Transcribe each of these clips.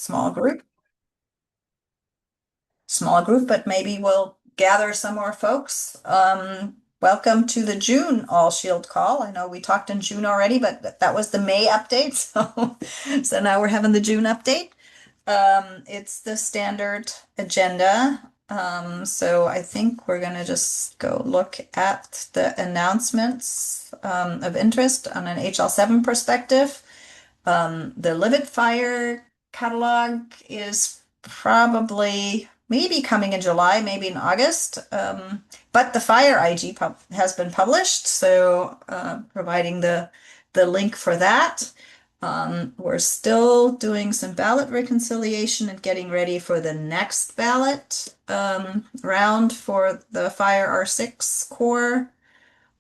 Small group. Small group, but maybe we'll gather some more folks. Welcome to the June All Shield call. I know we talked in June already, but that was the May update. So now we're having the June update. It's the standard agenda. So I think we're gonna just go look at the announcements of interest on an HL7 perspective. The Livet Fire catalog is probably maybe coming in July, maybe in August. But the Fire IG has been published, so providing the link for that. We're still doing some ballot reconciliation and getting ready for the next ballot round for the Fire R6 core.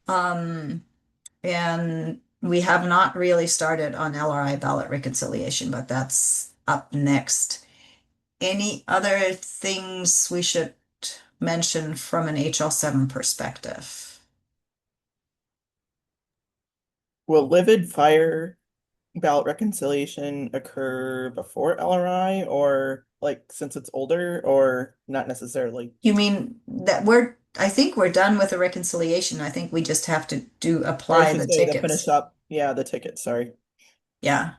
And we have not really started on LRI ballot reconciliation, but that's up next. Any other things we should mention from an HL7 perspective? Will Livid Fire ballot reconciliation occur before LRI or like since it's older or not necessarily? You mean that I think we're done with the reconciliation. I think we just have to Or I apply should the say to finish tickets. up, yeah, the ticket, sorry. Yeah.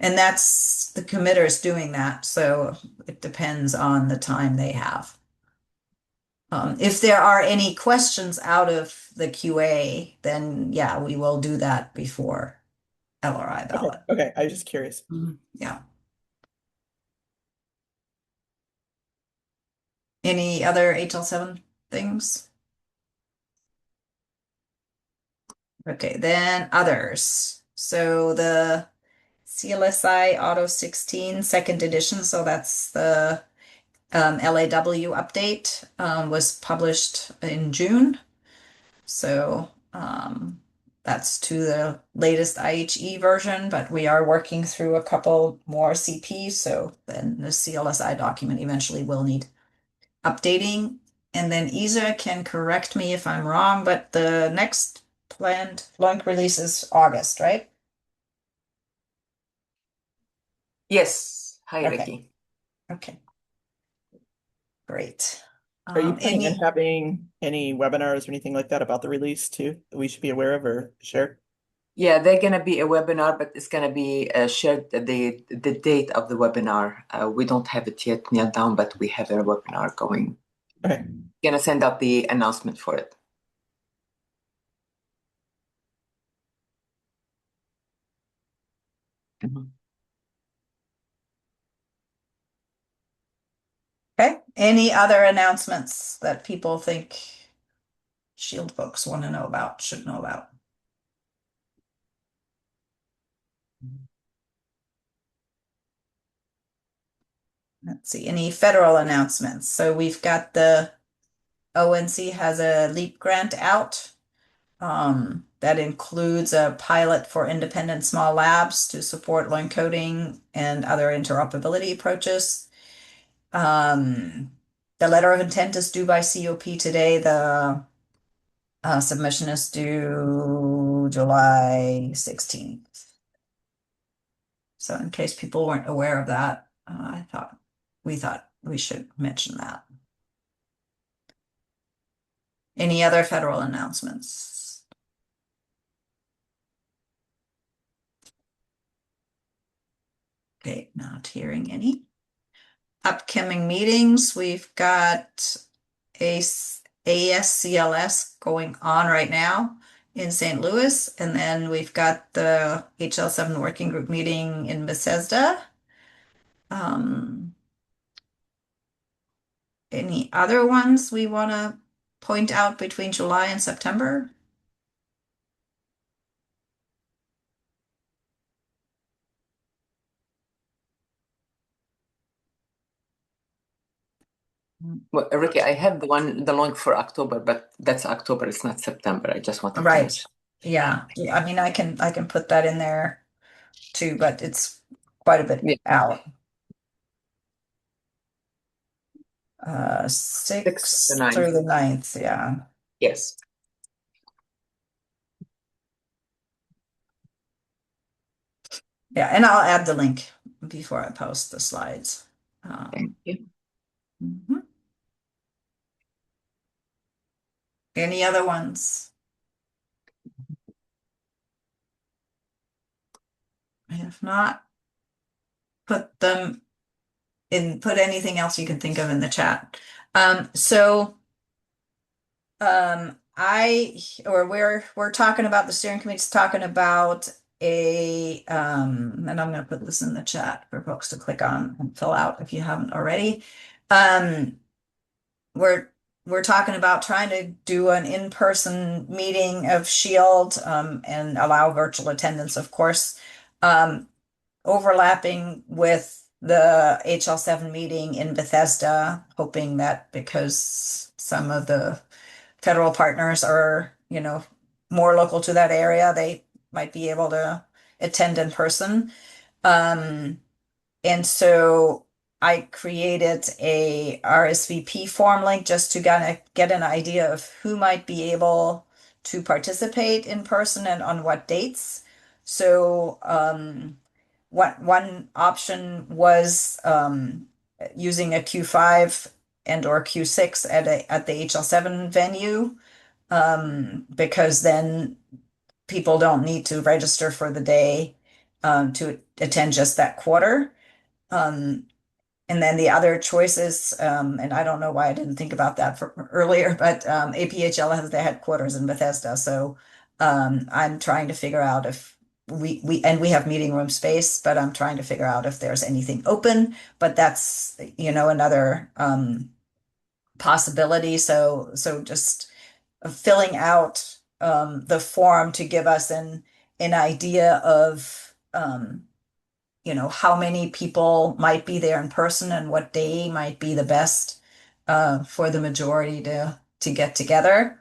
And that's the committers doing that. So it depends on the time they have. If there are any questions out of the QA, then yeah, we will do that before LRI Okay, ballot. okay, I was just curious. Yeah. Any other HL7 things? Okay, then others. So the CLSI Auto 16 second edition, so that's the LAW update, was published in June. So that's to the latest IHE version, but we are working through a couple more CPs, so then the CLSI document eventually will need updating. And then Isa can correct me if I'm wrong, but the next planned LUNC release is August, right? Yes. Hi, Okay, Ricky. okay, great. Are you planning on Any having any webinars or anything like that about the release too that we should be aware of or share? Yeah, they're gonna be a webinar, but it's gonna be shared the date of the webinar. We don't have it yet nailed down, but we have a webinar going. Okay. Gonna send out the announcement for it. Okay, any other announcements that people think Shield folks want to know about, should know about? Let's see, any federal announcements? So we've got the ONC has a LEAP grant out. That includes a pilot for independent small labs to support learn coding and other interoperability approaches. The letter of intent is due by COP today. The submission is due July 16th. So in case people weren't aware of that, we thought we should mention that. Any other federal announcements? Okay, not hearing any. Upcoming meetings, we've got ASCLS going on right now in St. Louis, and then we've got the HL7 working group meeting in Bethesda. Any other ones we want to point out between July and September? Well, Ricky, I have the link for October, but that's October, it's not September. I just wanted to Right. mention. Yeah. I mean, I can put that in there too, but it's quite a bit Yeah. out. 6th to 6th 9th. through the 9th, yeah. Yes. Yeah, and I'll add the link before I post the slides. Thank you. Mhm. Any other ones? If not, put anything else you can think of in the chat. So we're talking about, the steering committee's talking about and I'm gonna put this in the chat for folks to click on and fill out if you haven't already. Um, we're talking about trying to do an in-person meeting of Shield, and allow virtual attendance, of course, overlapping with the HL7 meeting in Bethesda, hoping that because some of the federal partners are, more local to that area, they might be able to attend in person. Um, and so I created a RSVP form link just to kind of get an idea of who might be able to participate in person and on what dates. So one option was using a Q5 and or Q6 at the HL7 venue, because then people don't need to register for the day to attend just that quarter. Um, and then the other choices, and I don't know why I didn't think about that earlier, but APHL has their headquarters in Bethesda. So I'm trying to figure out if we have meeting room space, but I'm trying to figure out if there's anything open. But that's, another possibility. So just filling out the form to give us an idea of how many people might be there in person and what day might be the best for the majority to get together.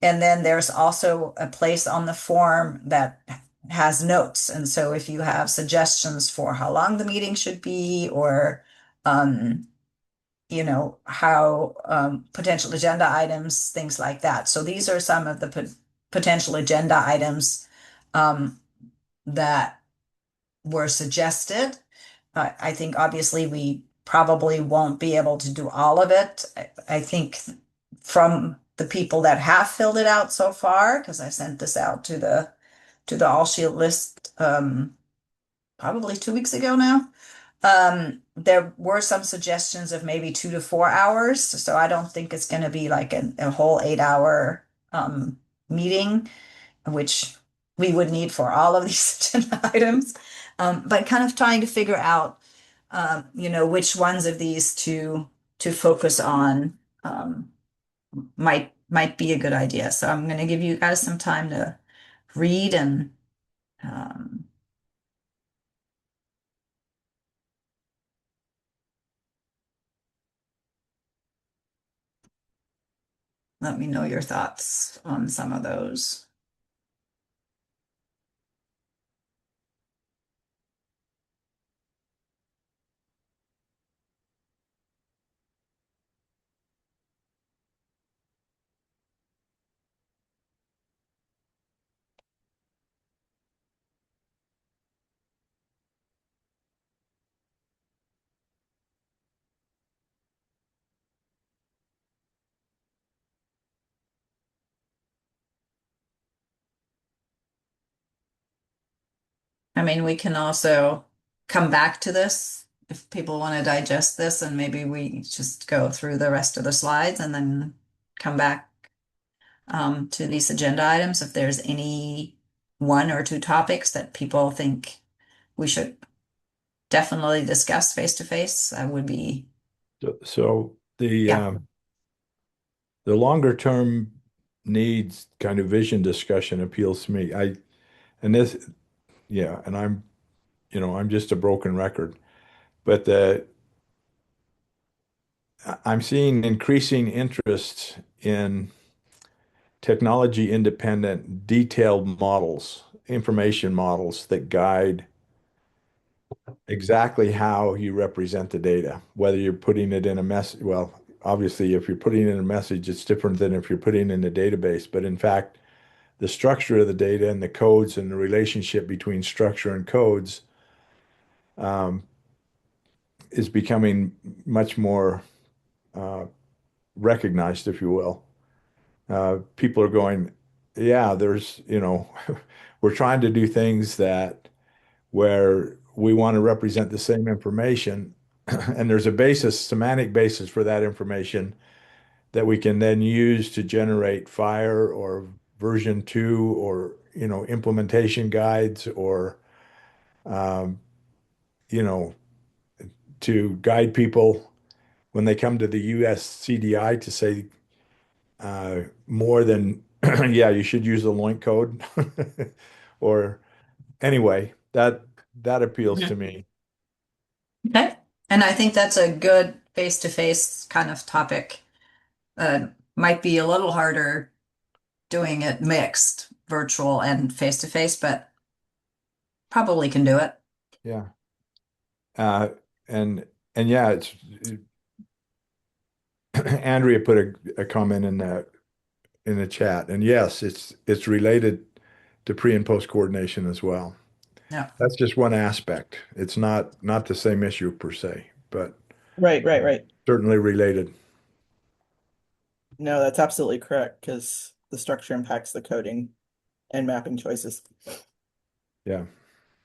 And then there's also a place on the form that has notes. And so if you have suggestions for how long the meeting should be, or how potential agenda items, things like that. So these are some of the potential agenda items that were suggested. I think obviously we probably won't be able to do all of it. I think from the people that have filled it out so far, because I sent this out to the All Shield list probably 2 weeks ago now. There were some suggestions of maybe 2 to 4 hours, so I don't think it's going to be like a whole 8 hour meeting, which we would need for all of these agenda items. But kind of trying to figure out, which ones of these to focus on might be a good idea. So I'm going to give you guys some time to read and um, let me know your thoughts on some of those. I mean, we can also come back to this if people want to digest this, and maybe we just go through the rest of the slides and then come back to these agenda items if there's any one or two topics that people think we should definitely discuss face to face. I would be, So Yeah. the longer term needs kind of vision discussion appeals to me. And this, yeah, and I'm just a broken record, but I'm seeing increasing interest in technology independent, detailed models, information models that guide exactly how you represent the data, whether you're putting it in a mess. Well, obviously, if you're putting in a message, it's different than if you're putting in a database. But in fact, the structure of the data and the codes and the relationship between structure and codes is becoming much more uh, recognized, if you will. People are going, yeah, there's, we're trying to do things that where we want to represent the same information, and there's a basis, semantic basis for that information that we can then use to generate FHIR or version 2 or, implementation guides or, um, you know, to guide people when they come to the US CDI to say more than, yeah, you should use the LOINC code. Or anyway, that appeals to Mhm. me. Okay. And I think that's a good face-to-face kind of topic. Might be a little harder doing it mixed, virtual and face-to-face, but probably can do it. Yeah. Uh, and yeah, it's Andrea put a comment in the chat, and yes, it's related to pre and post coordination as well. Yeah. That's just one aspect. It's not the same issue per se, but Right. certainly related. No, that's absolutely correct because the structure impacts the coding and mapping choices. Yeah.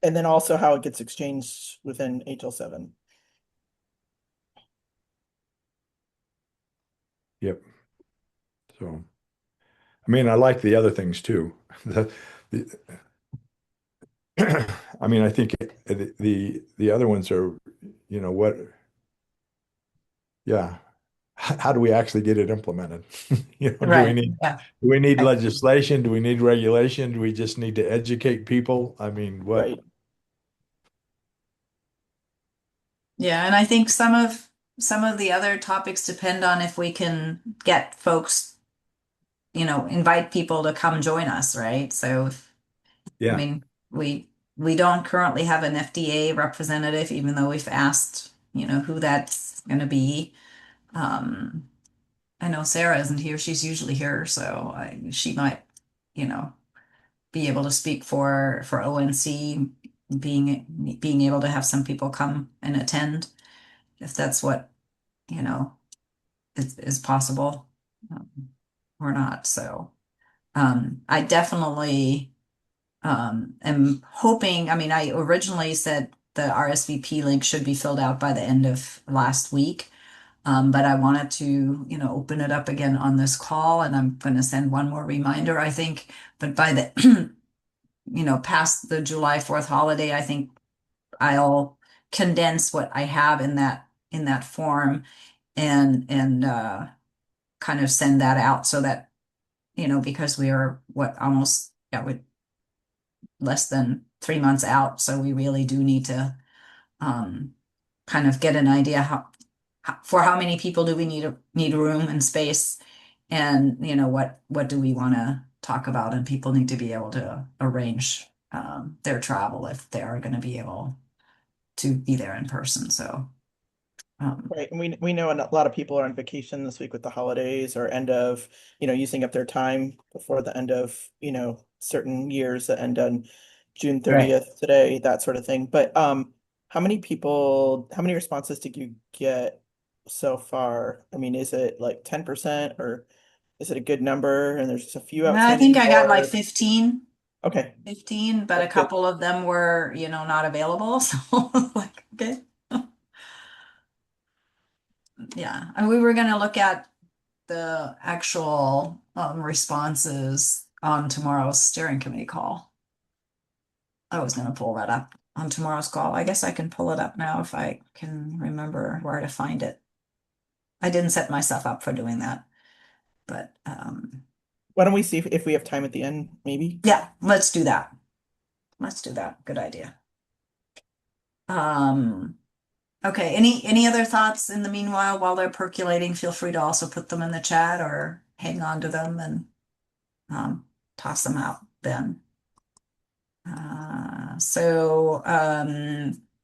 And then also how it gets exchanged within HL7. Yep. So, I mean, I like the other things too. The, I mean, I think the other ones are, what, yeah. How do we actually get it implemented? Right. Yeah. Do we need Okay. legislation? Do we need regulation? Do we just need to educate people? I mean, what? Right. Yeah, and I think some of the other topics depend on if we can get folks, invite people to come join us, right? So I Yeah. mean, we don't currently have an FDA representative, even though we've asked, who that's going to be. Um, I know Sarah isn't here; she's usually here, so she might, you know, be able to speak for ONC, being able to have some people come and attend, if that's what, you know, is possible, um, or not. So, I definitely. Am hoping, I mean, I originally said the RSVP link should be filled out by the end of last week. But I wanted to, open it up again on this call, and I'm going to send one more reminder, I think. But by the, past the July 4th holiday, I think I'll condense what I have in that form and kind of send that out so that, because we are what almost, yeah, we less than 3 months out. So we really do need to um, kind of get an idea for how many people do we need room and space, and what do we want to talk about, and people need to be able to arrange their travel if they are going to be able to be there in person. So Right. And we know a lot of people are on vacation this week with the holidays or end of, using up their time before the end of, certain years that end on June right. 30th today, that sort of thing. But how many responses did you get so far? I mean, is it like 10% or is it a good number and there's just a few I think outstanding I got like or 15, okay, but a that's good. couple of them were, not available. So like, okay. Yeah, and we were going to look at the actual responses on tomorrow's steering committee call. I was going to pull that up on tomorrow's call. I guess I can pull it up now if I can remember where to find it. I didn't set myself up for doing that, but Why don't we see if we have time at the end, maybe? yeah, let's do that. Let's do that. Good idea. Um, okay, any other thoughts in the meanwhile while they're percolating? Feel free to also put them in the chat or hang on to them and toss them out then.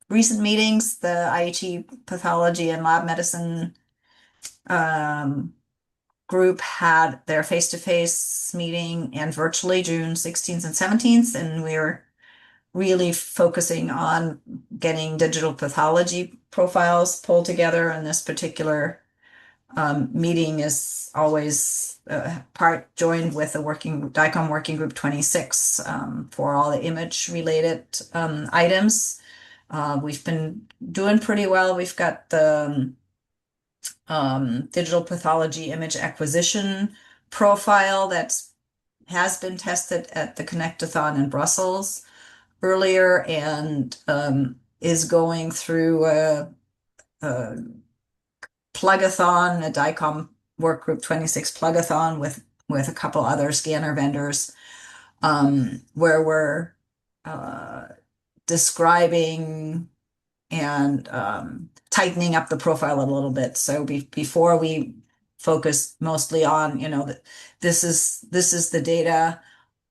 Recent meetings, the IHE Pathology and Lab Medicine um, group had their face-to-face meeting and virtually June 16th and 17th, and really focusing on getting digital pathology profiles pulled together, and this particular meeting is always part joined with the DICOM Working Group 26 for all the image related items. We've been doing pretty well. We've got the digital pathology image acquisition profile that has been tested at the Connectathon in Brussels earlier, and is going through a plugathon, a DICOM Workgroup 26 plugathon with a couple other scanner vendors, where we're describing and tightening up the profile a little bit. So before we focused mostly on, this is the data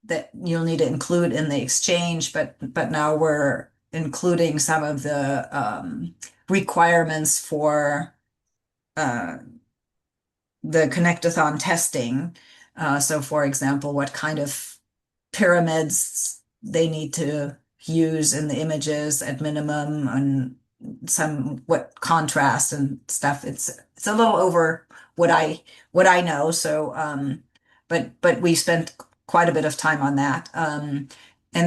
that you'll need to include in the exchange, but now we're including some of the requirements for the Connectathon testing. So for example, what kind of pyramids they need to use in the images at minimum, and what contrast and stuff. It's a little over what I know. So but we spent quite a bit of time on that. And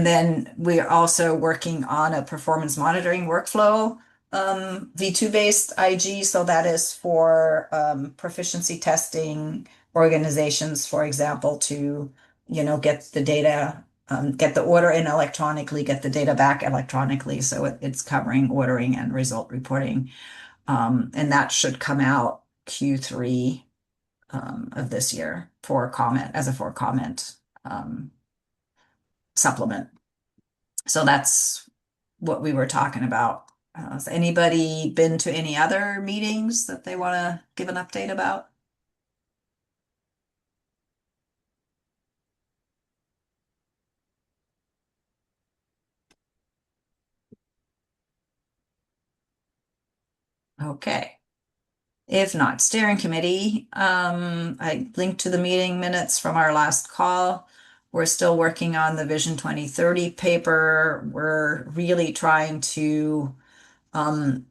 then we're also working on a performance monitoring workflow, V2 based IG. So that is for proficiency testing organizations, for example, to get the data, get the order in electronically, get the data back electronically. So it's covering ordering and result reporting. And that should come out Q3 of this year for comment, as a for comment supplement. So that's what we were talking about. Has anybody been to any other meetings that they want to give an update about? Okay. If not, steering committee, I linked to the meeting minutes from our last call. We're still working on the Vision 2030 paper. We're really trying to tighten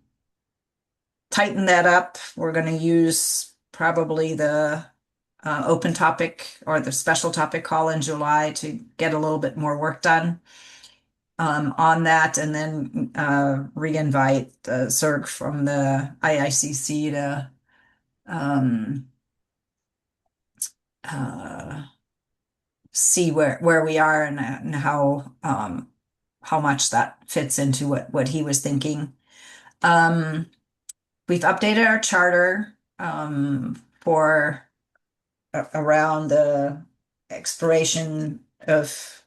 that up. We're going to use probably the open topic or the special topic call in July to get a little bit more work done on that, and then re-invite Zerg from the IICC to see where we are and how much that fits into what he was thinking. We've updated our charter for around the expiration of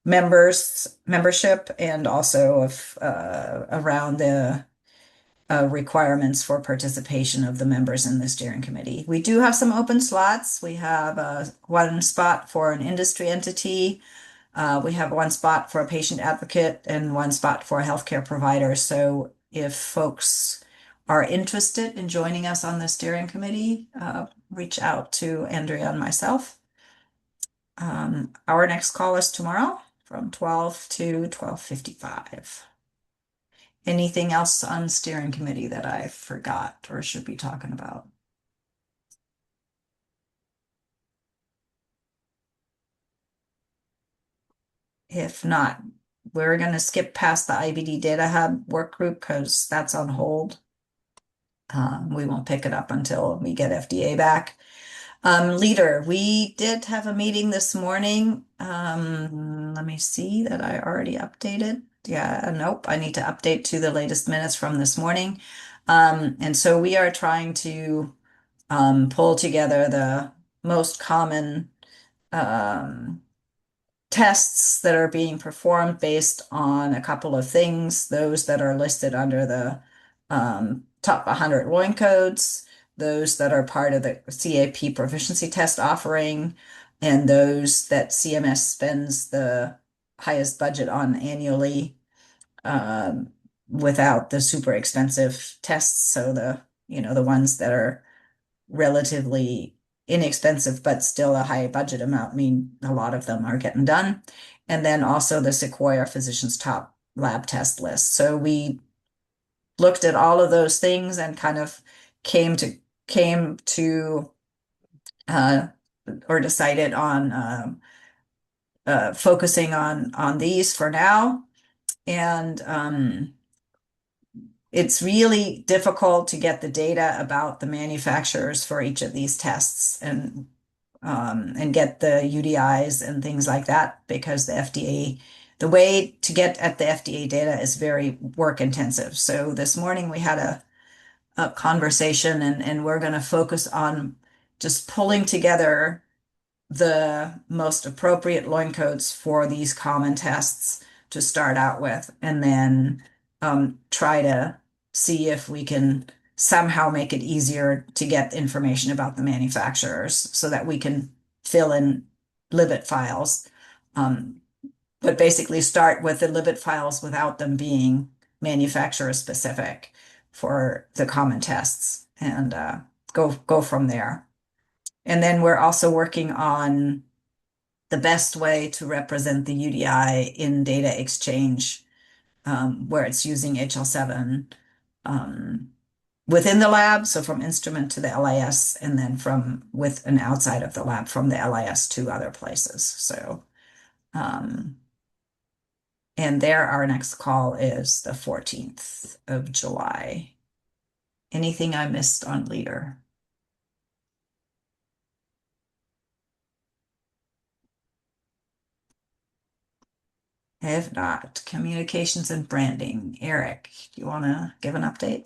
membership, and also of around the requirements for participation of the members in the steering committee. We do have some open slots. We have one spot for an industry entity. We have one spot for a patient advocate and one spot for a healthcare provider. So if folks are interested in joining us on the steering committee, reach out to Andrea and myself. Our next call is tomorrow from 12 to 12:55. Anything else on steering committee that I forgot or should be talking about? If not, we're going to skip past the IVD Data Hub work group because that's on hold. We won't pick it up until we get FDA back. Leader, we did have a meeting this morning. Let me see that I already updated. Yeah, nope, I need to update to the latest minutes from this morning. And so we are trying to pull together the most common tests that are being performed based on a couple of things, those that are listed under the top 100 loin codes, those that are part of the CAP proficiency test offering, and those that CMS spends the highest budget on annually without the super expensive tests. So the ones that are relatively inexpensive, but still a high budget amount, mean a lot of them are getting done. And then also the Sequoia Physicians Top Lab Test List. So we looked at all of those things and kind of came to or decided on focusing on these for now. And it's really difficult to get the data about the manufacturers for each of these tests and get the UDIs and things like that, because the FDA, the way to get at the FDA data is very work intensive. So this morning we had a conversation, and we're going to focus on just pulling together the most appropriate loin codes for these common tests to start out with, and then try to see if we can somehow make it easier to get information about the manufacturers so that we can fill in Libet files. But basically start with the Libet files without them being manufacturer specific for the common tests, and go from there. And then we're also working on the best way to represent the UDI in data exchange, where it's using HL7 within the lab, so from instrument to the LIS, and then from with and outside of the lab from the LIS to other places. So, and there our next call is the 14th of July. Anything I missed on leader? If not, communications and branding. Eric, do you want to give an update?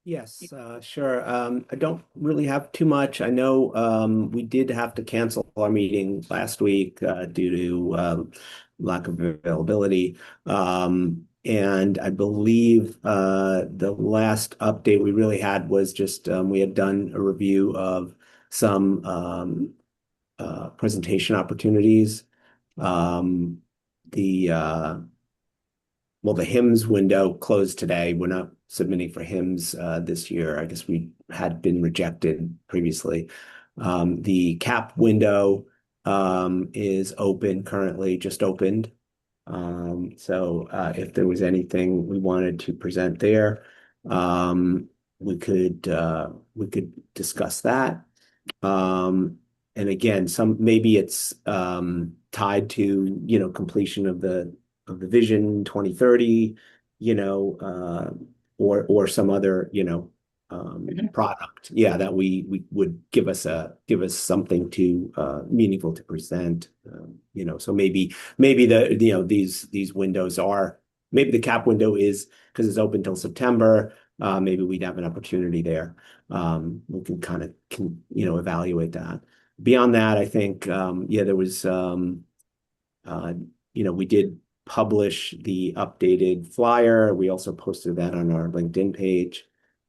Yes, sure. I don't really have too much. I know we did have to cancel our meeting last week due to lack of availability. And I believe the last update we really had was just we had done a review of some presentation opportunities. The well, the HIMSS window closed today. We're not submitting for HIMSS this year. I guess we had been rejected previously. The CAP window is open currently, just opened. So if there was anything we wanted to present there, we could discuss that. And again, maybe it's tied to completion of the Vision 2030, or some other product, that we would give us something to meaningful to present. So maybe these windows are, maybe the CAP window is because it's open till September. Maybe we'd have an opportunity there. We can kind of evaluate that. Beyond that, I think there was we did publish the updated flyer. We also posted that on our LinkedIn page.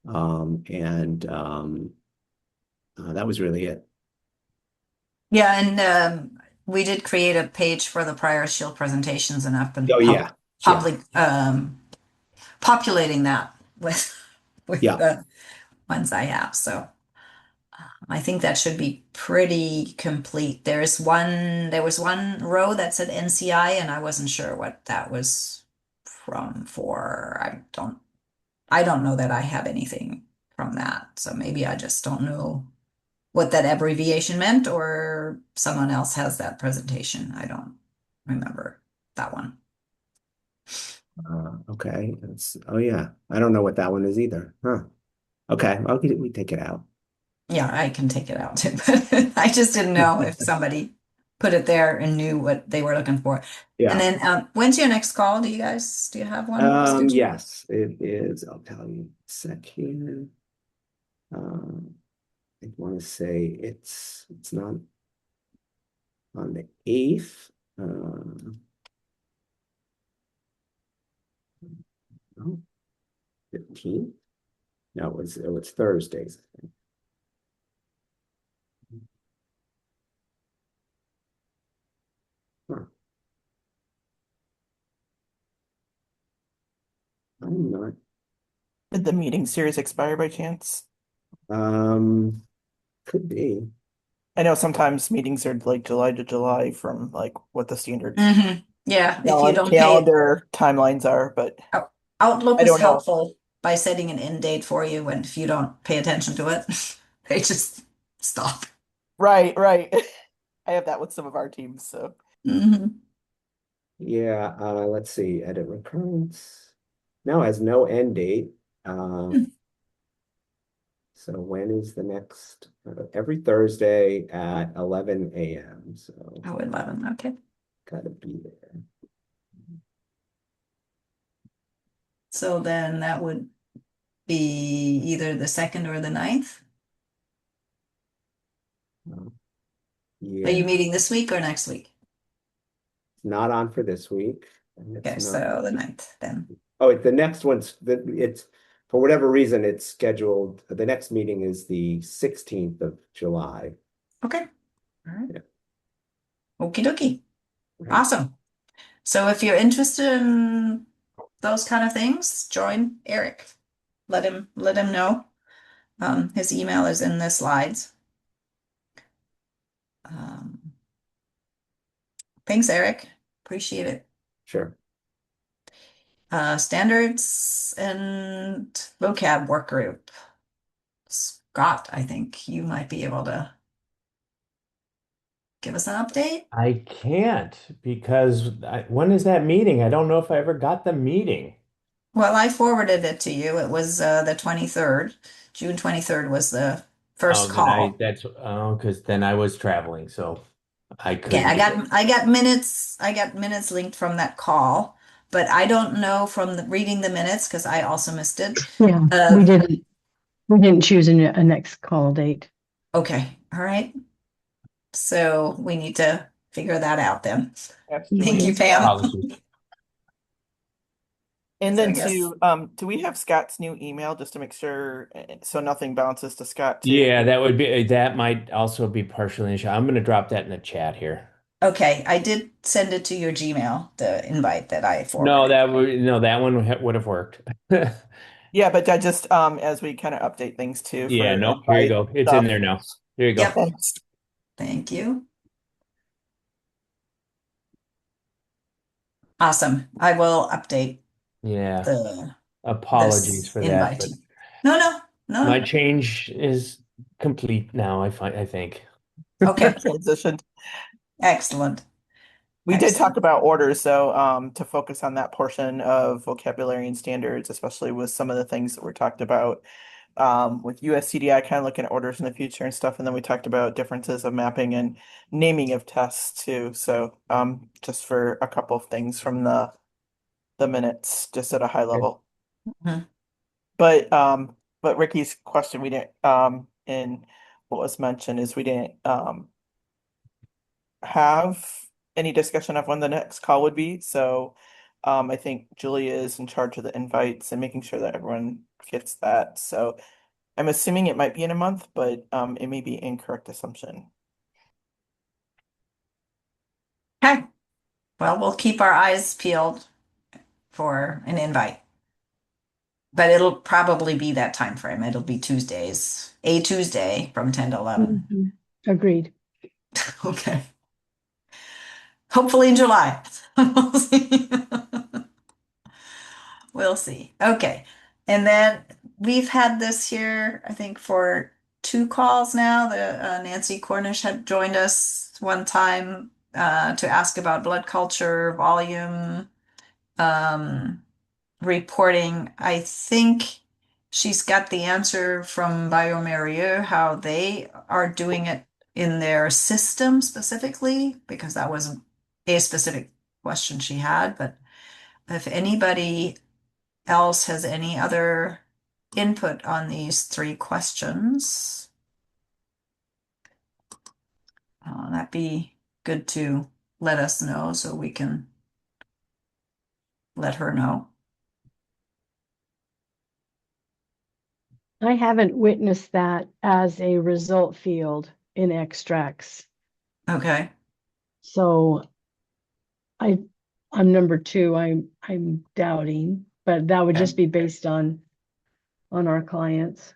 And that was really it. Yeah, and we did create a page for the prior Shield presentations, and I've been public populating that with the ones I have. So I think that should be pretty complete. There was one row that said NCI, and I wasn't sure what that was for. I don't know that I have anything from that. So maybe I just don't know what that abbreviation meant, or someone else has that presentation. I don't remember that one. Okay. I don't know what that one is either. Huh. Okay. Well, we take it out. Yeah, I can take it out too, but I just didn't know if somebody put it there and knew what they were looking for. Yeah. And then when's your next call? Do you have one? Yes, it is. I'll tell you a sec here. I want to say it's not on the 8th. No, 15th. No, it's Thursdays, I think. Huh. I'm not Did the meeting series expire by chance? Could be. I know sometimes meetings are like July to July from like what the standard Yeah, if you don't pay, calendar timelines are, but Outlook I is don't know. helpful by setting an end date for you, and if you don't pay attention to it, they just stop. Right, right. I have that with some of our teams, so Mhm. Yeah, let's see, edit recurrence. No, it has no end date. So when is the next? Every Thursday at 11 a.m. So Oh, 11, okay. gotta be there. So then that would be either the 2nd or the 9th. Are you Yeah, meeting this week or next week? not on for this week. And it's Okay, not. so the 9th then. Oh, the next one's it's for whatever reason it's scheduled. The next meeting is the 16th of July. Okay. All right. Yeah. Okie dokie. Right. Awesome. So if you're interested in those kind of things, join Eric. Let him know. His email is in the slides. Thanks, Eric. Appreciate it. Sure. Standards and vocab work group. Scott, I think you might be able to give us an update. I can't because when is that meeting? I don't know if I ever got the meeting. Well, I forwarded it to you. It was the 23rd. June 23rd was the first Oh, then call. because then I was traveling, so I Okay, couldn't get it. I got minutes. I got minutes linked from that call, but I don't know from reading the minutes because I also missed it. Yeah, we didn't choose a next call date. Okay, all right. So we need to figure that out then. Thank you, Pam. Apologies. And So I then guess- do we have Scott's new email just to make sure so nothing bounces to Scott too? Yeah, that might also be partially an issue. I'm going to drop that in the chat here. Okay, I did send it to your Gmail, the invite that I No, forwarded. that one would have worked. Yeah, but I just as we kind of update things too Yeah, for no, here you go. It's in stuff. there now. Here you go. Yep. Thanks. Thank you. Awesome. I will update Yeah. the Apologies this for that, invite. but No. my change is complete now, I think. Okay, Transitioned. excellent. We did talk Excellent. about orders, so to focus on that portion of vocabulary and standards, especially with some of the things that were talked about with USCDI kind of looking at orders in the future and stuff. And then we talked about differences of mapping and naming of tests too. So just for a couple of things from the minutes, just at a high level. Mhm. But Ricky's question we didn't in what was mentioned is we didn't have any discussion of when the next call would be. So I think Julia is in charge of the invites and making sure that everyone gets that. So I'm assuming it might be in a month, but it may be incorrect assumption. Okay. Well, we'll keep our eyes peeled for an invite. But it'll probably be that time frame. It'll be Tuesdays, a Tuesday from 10 to 11. Mhm. Agreed. Okay. Hopefully in July. We'll see. We'll see. Okay. And then we've had this here, I think, for 2 calls now. The Nancy Cornish had joined us one time to ask about blood culture volume reporting. I think she's got the answer from bioMérieux, how they are doing it in their system specifically, because that wasn't a specific question she had. But if anybody else has any other input on these 3 questions, that'd be good to let us know so we can let her know. I haven't witnessed that as a result field in extracts. Okay. So I'm number 2. I'm doubting, but that would Okay. just be based on on our clients.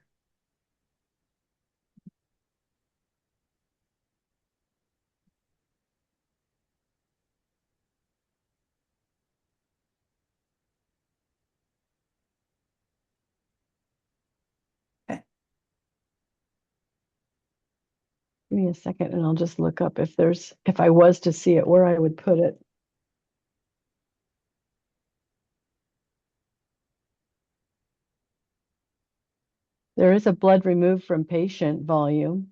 Okay. Give me a second and I'll just look up if I was to see it, where I would put it. There is a blood removed from patient volume.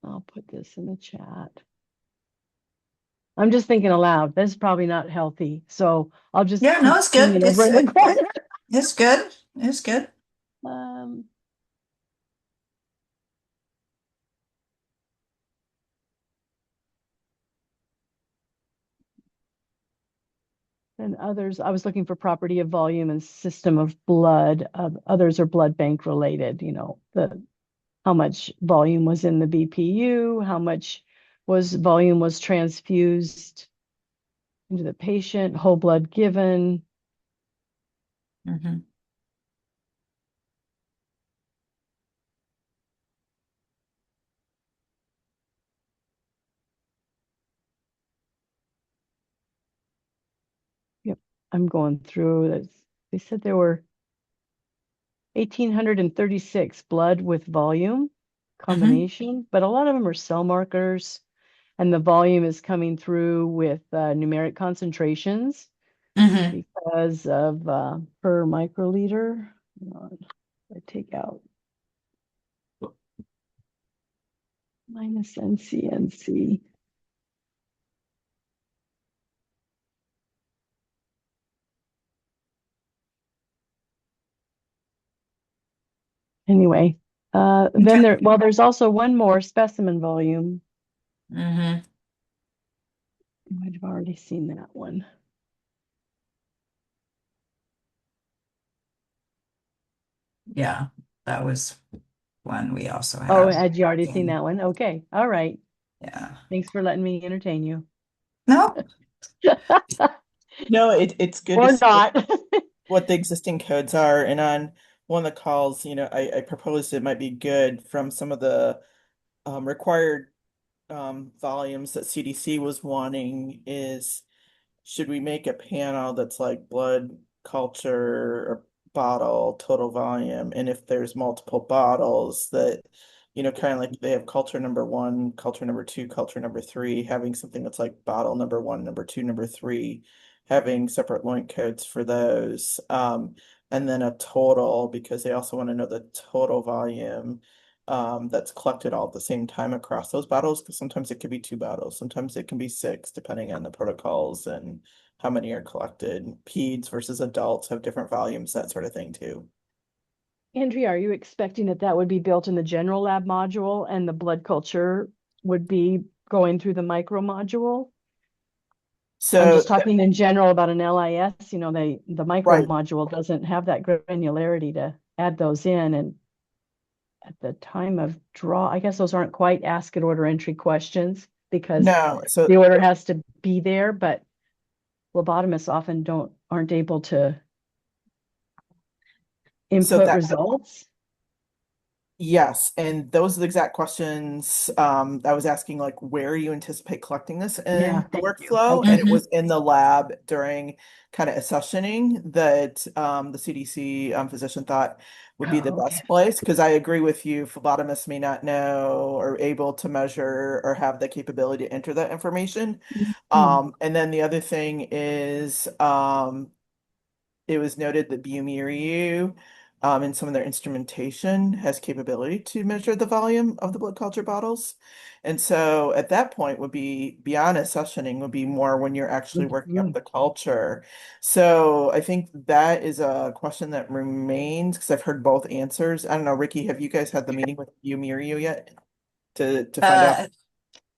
I'll put this in the chat. I'm just thinking aloud. This is probably not healthy, so I'll just Yeah, no, keep it's good. seeing it over in the corner. It's good. It's good. Um, and others, I was looking for property of volume and system of blood. Others are blood bank related, how much volume was in the BPU, how much volume was transfused into the patient, whole blood given. Mhm. Yep, I'm going through this. They said there were 1,836 blood with volume combination, but a lot of them are cell markers, and the volume is coming through with numeric concentrations Mhm. because of per microliter. Hang on, I take out minus NCNC. Anyway, then there's also one more specimen volume. Mhm. You might have already seen that one. Yeah, that was one we also Oh, had. had you already seen that one? Okay, all right. Yeah. Thanks for letting me entertain you. No. No, it's good to Or see not. what the existing codes are. And on one of the calls, I proposed it might be good from some of the required volumes that CDC was wanting is, should we make a panel that's like blood culture or bottle total volume? And if there's multiple bottles that, kind of like they have culture number one, culture number two, culture number three, having something that's like bottle number one, number two, number three, having separate LOINC codes for those. And then a total, because they also want to know the total volume that's collected all at the same time across those bottles, because sometimes it could be two bottles, sometimes it can be six, depending on the protocols and how many are collected. Peds versus adults have different volumes, that sort of thing too. Andrea, are you expecting that would be built in the general lab module and the blood culture would be going through the micro module? I'm So, just talking in general about an LIS, the micro right. module doesn't have that granularity to add those in. And at the time of draw, I guess those aren't quite ask at order entry questions because No, so the order has to be there, but phlebotomists often aren't able to input that results. yes, and those are the exact questions I was asking, like, where you anticipate collecting this in Yeah, the thank you. workflow, Okay. and it was in the lab during kind of accessioning that the CDC physician thought would be the Oh, okay. best place, because I agree with you, phlebotomists may not know or able to measure or have the capability to enter that information. Mhm. And then the other thing is it was noted that bioMérieux, in some of their instrumentation, has capability to measure the volume of the blood culture bottles. And so at that point would be beyond accessioning would be more when you're actually working up the culture. So I think that is a question that remains because I've heard both answers. I don't know, Ricky, have you guys had the meeting with bioMérieux yet to find out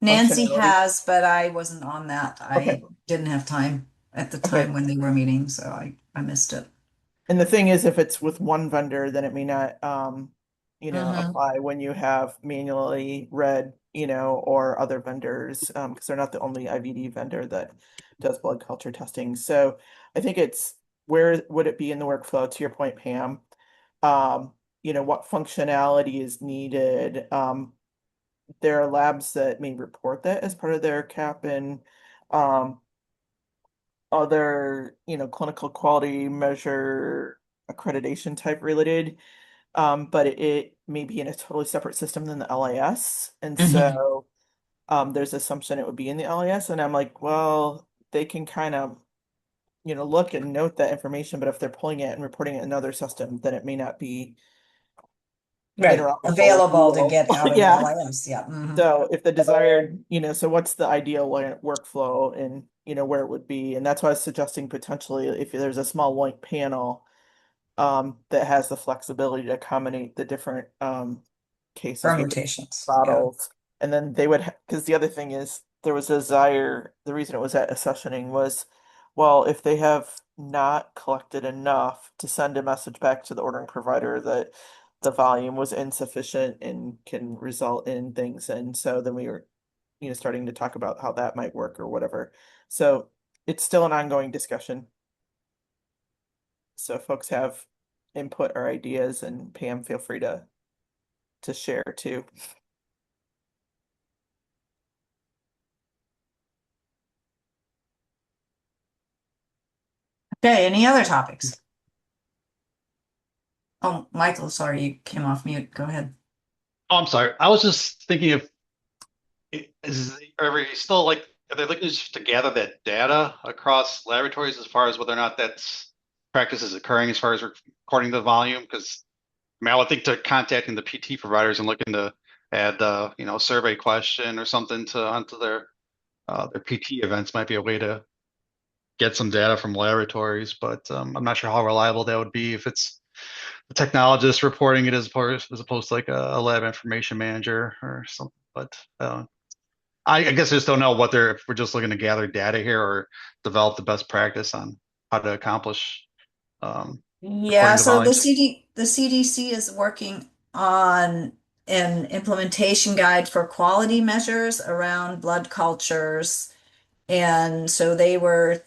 Nancy functionality? has, but I wasn't on that. Okay. I didn't have time at the Okay. time when they were meeting, so I missed it. And the thing is, if it's with one vendor, then it may not, Mhm. apply when you have manually read, or other vendors, because they're not the only IVD vendor that does blood culture testing. So I think it's where would it be in the workflow, to your point, Pam? What functionality is needed? There are labs that may report that as part of their CAP and other, clinical quality measure accreditation type related. But it may be in a totally separate system than the LIS. And so there's assumption it would be in the LIS. And I'm like, well, they can kind of, look and note that information, but if they're pulling it and reporting it in another system, then it may not be Right, interoperable. available to get out of Yeah. LIS, yeah. Mhm. So if the desired, so what's the ideal workflow and, where it would be? And that's why I was suggesting potentially if there's a small link panel that has the flexibility to accommodate the different cases with the Permutations, yeah. bottles. And then they would, because the other thing is there was a desire, the reason it was at accessioning was, well, if they have not collected enough to send a message back to the ordering provider that the volume was insufficient and can result in things. And so then we were, starting to talk about how that might work or whatever. So it's still an ongoing discussion. So if folks have input or ideas, and Pam, feel free to share too. Okay, any other topics? Oh, Michael, sorry, you came off mute. Go ahead. Oh, I'm sorry. I was just thinking if are we still like are they looking just to gather that data across laboratories as far as whether or not that's practice is occurring as far as recording the volume? Because I would think to contacting the PT providers and looking to add a survey question or something onto their PT events might be a way to get some data from laboratories, but I'm not sure how reliable that would be if it's the technologist reporting it as opposed to like a lab information manager or something. But I guess I just don't know if we're just looking to gather data here or develop the best practice on how to accomplish Yeah, recording the so the volumes. CDC is working on an implementation guide for quality measures around blood cultures. And so they were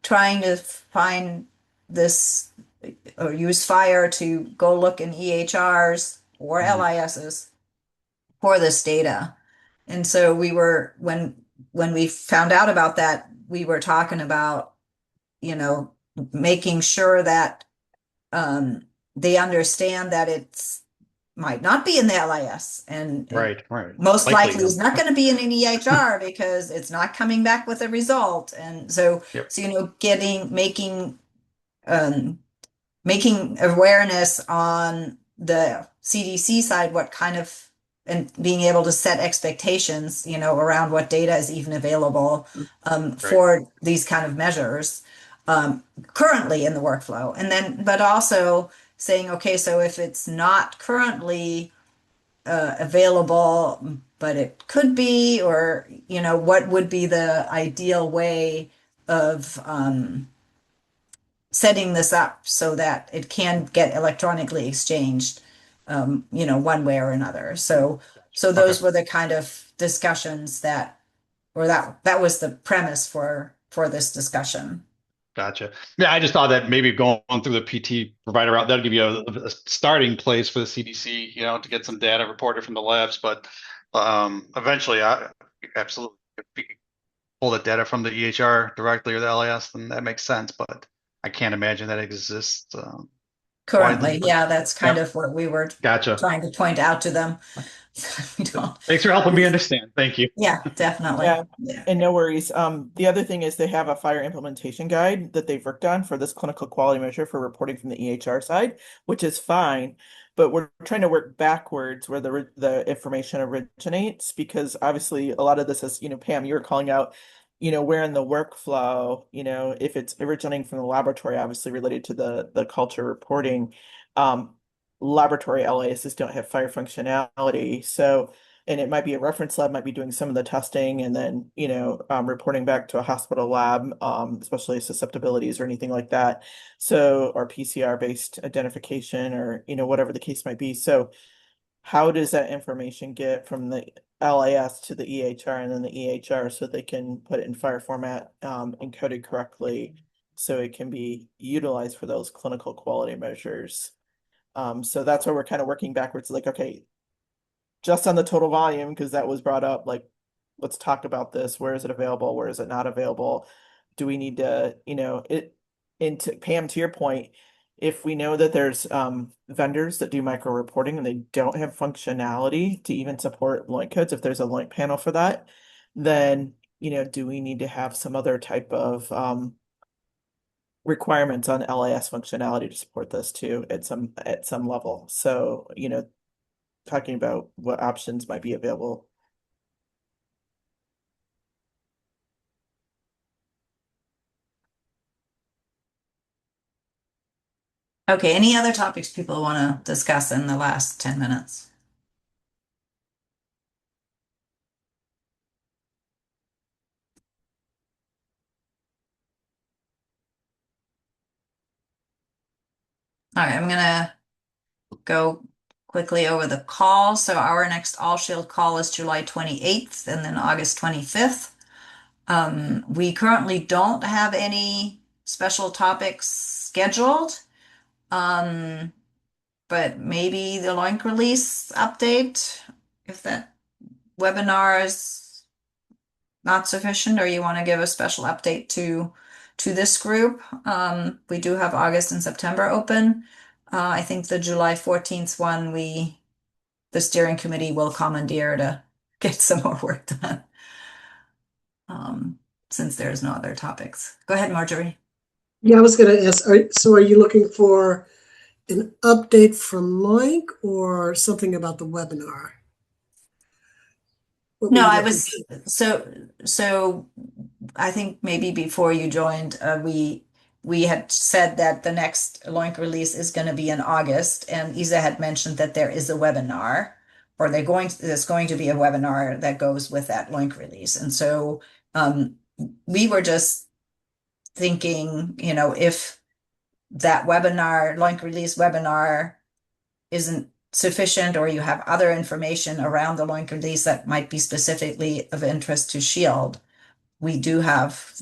trying to find this or use FHIR to go look in EHRs or LISs for this data. And so we were when we found out about that, we were talking about, making sure that they understand that it's might not be in the LIS and Right. most likely yeah. is not going to be in an EHR because it's not coming back with a result. And so, Yep. making awareness on the CDC side, what kind of, and being able to set expectations, around what data is even available for these kind of measures currently in the workflow. And then, but also saying, okay, so if it's not currently available, but it could be, or, what would be the ideal way of setting this up so that it can get electronically exchanged, one way or another. So those were the kind of discussions that was the premise for this discussion. Gotcha. Yeah, I just thought that maybe going through the PT provider route, that'll give you a starting place for the CDC, to get some data reported from the labs. But eventually, absolutely, if we could pull the data from the EHR directly or the LIS, then that makes sense. But I can't imagine that exists Currently, widely. yeah, that's kind Yep. of what we were Gotcha. trying to point out to them. We don't. Thanks for helping me understand. Thank you. Yeah, definitely. Yeah. And no worries. The other thing is they have a FHIR implementation guide that they've worked on for this clinical quality measure for reporting from the EHR side, which is fine. But we're trying to work backwards where the information originates, because obviously a lot of this is, Pam, you were calling out, where in the workflow, if it's originating from the laboratory, obviously related to the culture reporting, laboratory LISs don't have FHIR functionality. So, and it might be a reference lab, might be doing some of the testing and then, reporting back to a hospital lab, especially susceptibilities or anything like that. So, or PCR based identification or, whatever the case might be. So how does that information get from the LIS to the EHR and then the EHR so they can put it in FHIR format, encoded correctly? so it can be utilized for those clinical quality measures. So that's where we're kind of working backwards, like, okay, just on the total volume, because that was brought up, like, let's talk about this. Where is it available? Where is it not available? Do we need to, and to Pam, to your point, if we know that there's vendors that do micro reporting and they don't have functionality to even support LOINC codes, if there's a LOINC panel for that, then, do we need to have some other type of requirements on LIS functionality to support this too at some level? So, talking about what options might be available. Okay, any other topics people want to discuss in the last 10 minutes? All right, I'm gonna go quickly over the call. So our next All Shield call is July 28th and then August 25th. We currently don't have any special topics scheduled. But maybe the LOINC release update, if that webinar is not sufficient, or you want to give a special update to this group. We do have August and September open. I think the July 14th one, the steering committee will commandeer to get some more work done. Since there's no other topics. Go ahead, Marjorie. Yeah, I was going to ask, so are you looking for an update from LOINC or something about the webinar? What were No, you I looking was for? so I think maybe before you joined, we had said that the next LOINC release is going to be in August, and Isa had mentioned that there is a webinar, or there's going to be a webinar that goes with that LOINC release. And so we were just thinking, if that webinar, LOINC release webinar, isn't sufficient, or you have other information around the LOINC release that might be specifically of interest to Shield, we do have,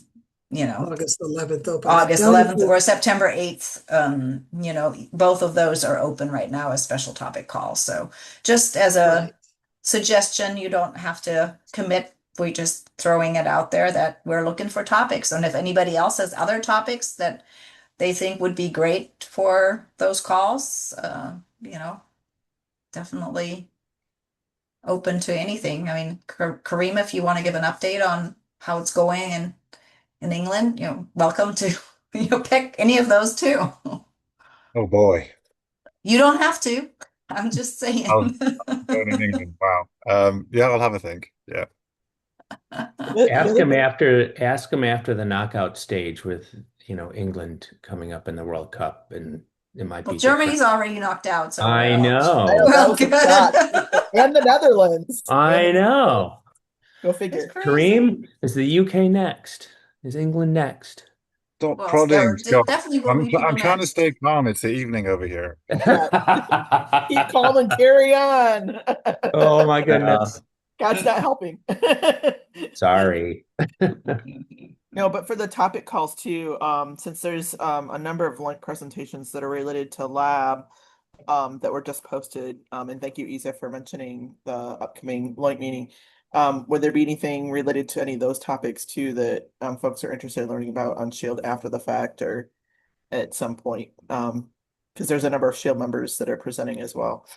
August 11th open. August Down 11th for- or September 8th. Both of those are open right now as special topic calls. So just as a Right. suggestion, you don't have to commit. We're just throwing it out there that we're looking for topics. And if anybody else has other topics that they think would be great for those calls, definitely open to anything. I mean, Karima, if you want to give an update on how it's going in England, welcome to pick any of those too. Oh boy. You don't have to. I'm just saying. Going in England. Wow. Yeah, I'll have a think. Yeah. Ask him after the knockout stage with, England coming up in the World Cup, and it might Well, be Germany's different. already knocked out, so I I know. know, that was a good. shock. And the Netherlands. I know. Go It's figure. crazy. Kareem, is the UK next? Is England next? Stop Well, prodding, there Scott. definitely will I'm be people trying to next. stay calm. It's the evening over here. Keep calm and carry on. Oh my goodness. God's not helping. Sorry. No, but for the topic calls too, since there's a number of LOINC presentations that are related to lab that were just posted, and thank you, Isa, for mentioning the upcoming LOINC meeting. Would there be anything related to any of those topics too that folks are interested in learning about on Shield after the fact or at some point? Because there's a number of Shield members that are presenting as well.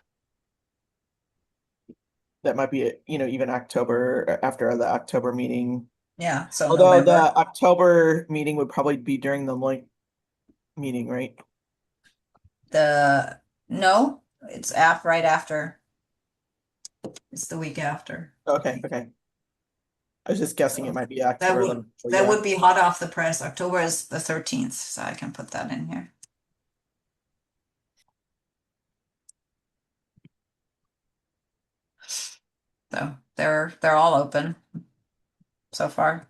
That might be, even October, or after the October meeting. Yeah, so Although November. the October meeting would probably be during the LOINC meeting, right? No, it's right after. It's the week after. Okay. I was just guessing it might be That October. would that would be hot off the press. October is the 13th, so I can put that in here. So they're all open so far.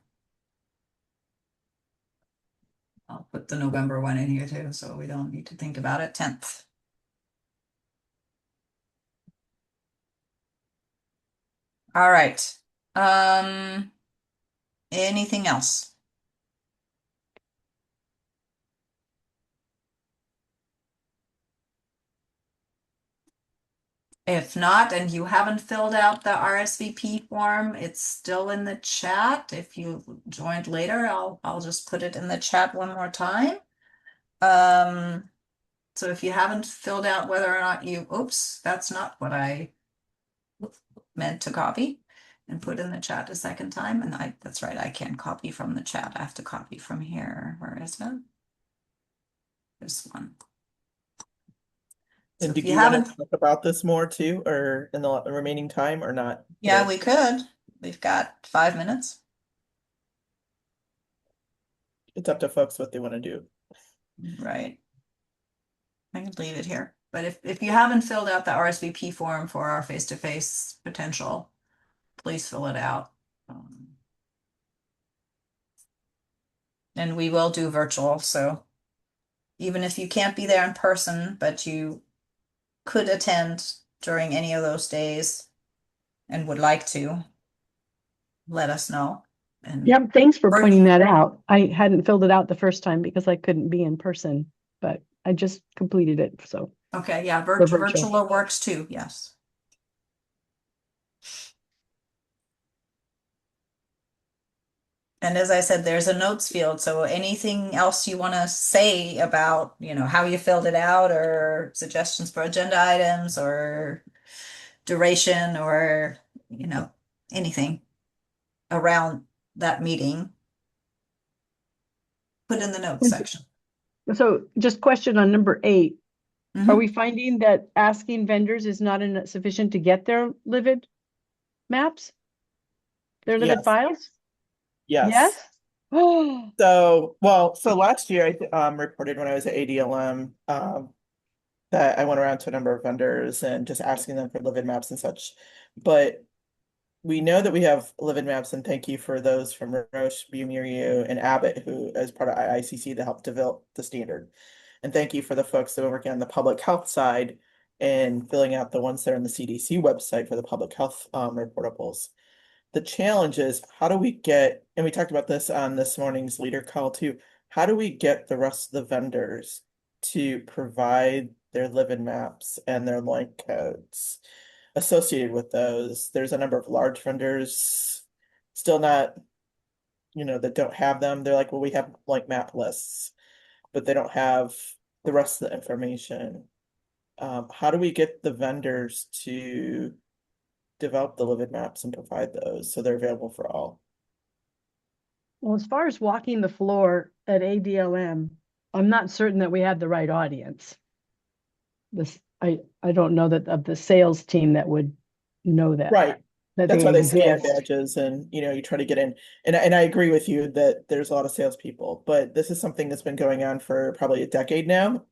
I'll put the November one in here too, so we don't need to think about it. 10th. All right. Anything else? If not, and you haven't filled out the RSVP form, it's still in the chat. If you joined later, I'll just put it in the chat one more time. So if you haven't filled out whether or not you, oops, that's not what I meant to copy and put in the chat a second time. And that's right, I can't copy from the chat. I have to copy from here. Where is it? This one. So And if did you you want haven't, to talk about this more too, or in the remaining time, or not? yeah, today? we could. We've got 5 minutes. It's up to folks what they want to do. Right. I can leave it here. But if you haven't filled out the RSVP form for our face-to-face potential, please fill it out. And we will do virtual, so even if you can't be there in person, but you could attend during any of those days and would like to, let us know. And Yep, thanks for Vir- pointing that out. I hadn't filled it out the first time because I couldn't be in person, but I just completed it, so. okay, yeah, For virtual. virtual works too, yes. And as I said, there's a notes field, so anything else you want to say about, how you filled it out, or suggestions for agenda items, or duration, or, anything around that meeting, put in the notes section. So just question on number 8. Mhm. Are we finding that asking vendors is not sufficient to get their Livid maps? Their Livid Yes. files? Yes. Yes? Oh, So last year I reported when I was at ADLM that I went around to a number of vendors and just asking them for Livid maps and such. But we know that we have Livid maps, and thank you for those from Roche, bioMérieux, and Abbott, who as part of IICC to help develop the standard. And thank you for the folks that are working on the public health side and filling out the ones that are on the CDC website for the public health reportables. The challenge is how do we get, and we talked about this on this morning's leader call too, how do we get the rest of the vendors to provide their Livid maps and their link codes associated with those? There's a number of large vendors still not, that don't have them. They're like, well, we have like map lists, but they don't have the rest of the information. How do we get the vendors to develop the Livid maps and provide those so they're available for all? well, as far as walking the floor at ADLM, I'm not certain that we have the right audience. I don't know that of the sales team that would know that. Right. That That's they why they scan exist. badges and you try to get in. And I agree with you that there's a lot of salespeople, but this is something that's been going on for probably a decade now.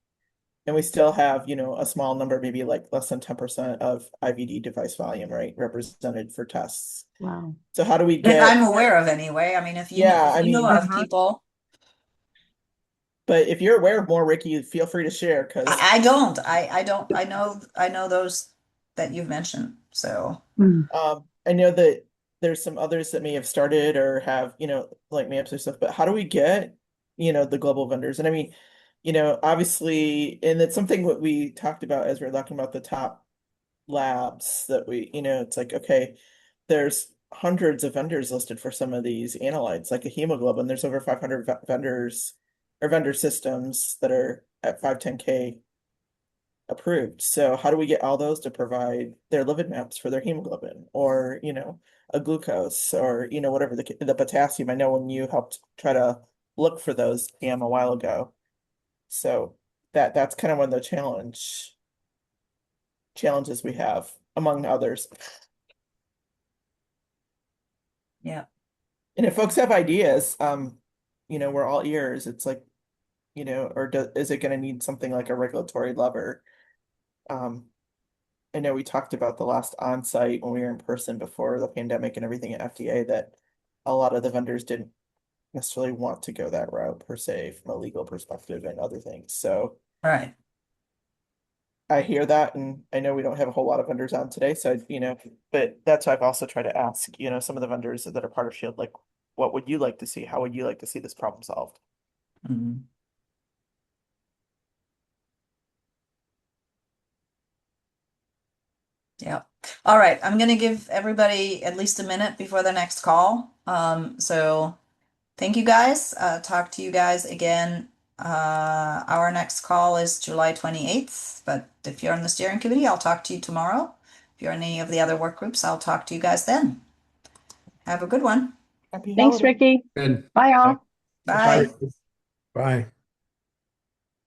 And we still have, a small number, maybe like less than 10% of IVD device volume, right, represented for tests. Wow. So how do we That get, I'm aware of anyway. I mean, if you Yeah, if you know of Uh-huh. people, but if you're aware of more, Ricky, feel free to share because I don't. I don't. I know those that you've mentioned. So I know that there's some others that may have started or have, like maps or stuff, but how do we get, the global vendors? And I mean, obviously, and it's something what we talked about as we we're talking about the top labs that it's like, okay, there's hundreds of vendors listed for some of these analytes, like a hemoglobin. There's over 500 vendors or vendor systems that are at 510K approved. So how do we get all those to provide their Livid maps for their hemoglobin or, a glucose or, whatever the potassium? I know when you helped try to look for those a while ago. So that's kind of one of the challenges we have among others. yeah. And if folks have ideas, we're all ears. It's like, is it going to need something like a regulatory lever? I know we talked about the last on-site when we were in person before the pandemic and everything at FDA that a lot of the vendors didn't necessarily want to go that route per se from a legal perspective and other things. So Right. I hear that, and I know we don't have a whole lot of vendors on today, so but that's why I've also tried to ask, some of the vendors that are part of Shield, like, what would you like to see? How would you like to see this problem solved? Mhm. Yeah. All right. I'm going to give everybody at least a minute before the next call. So thank you guys. Talk to you guys again. Our next call is July 28th, but if you're on the steering committee, I'll talk to you tomorrow. If you're in any of the other work groups, I'll talk to you guys then. Have a good one. Happy Thanks, holidays. Ricky. Good. Bye, all. Bye. Bye.